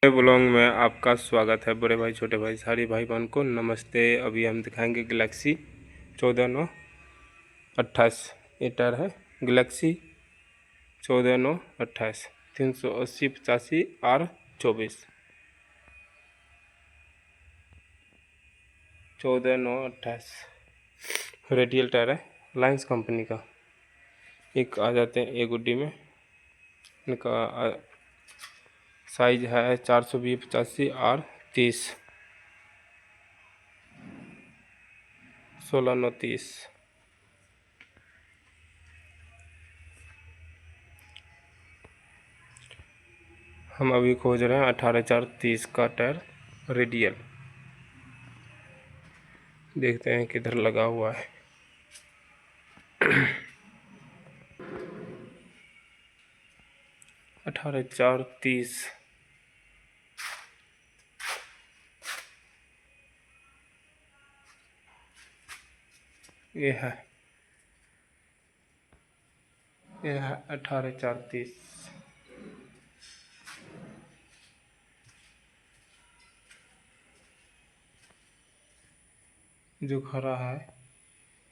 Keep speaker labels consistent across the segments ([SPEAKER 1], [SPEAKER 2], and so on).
[SPEAKER 1] Blog में आपका स्वागत है। बड़े भाई छोटे भाई सारे भाई बहन को नमस्ते। अभी हम दिखाएंगे गैलेक्सी 14928। ये टायर है गैलेक्सी 14928 380/85R24 14928 रेडियल टायर है लाइन्स कंपनी का। एक आ जाते हैं एक गुड्डी में। इनका साइज है 420/85R30 16/9/30। हम अभी खोज रहे हैं 18/4/30 का टायर रेडियल। देखते हैं किधर लगा हुआ है। 18/4/30 ये है 18/4/30। जो खरा है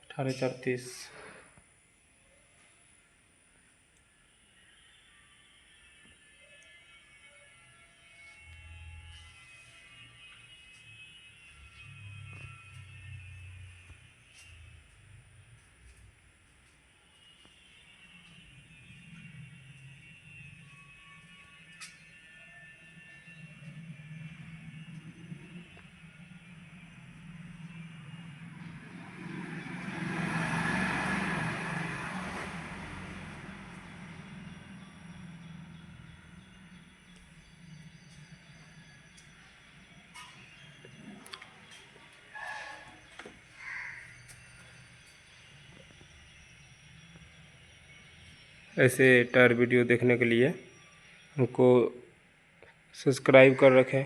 [SPEAKER 1] 18/4/30। ऐसे टायर वीडियो देखने के लिए हमको सब्सक्राइब कर रखें।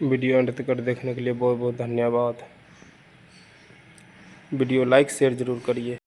[SPEAKER 1] वीडियो अंत तक देखने के लिए बहुत बहुत धन्यवाद। वीडियो लाइक शेयर ज़रूर करिए।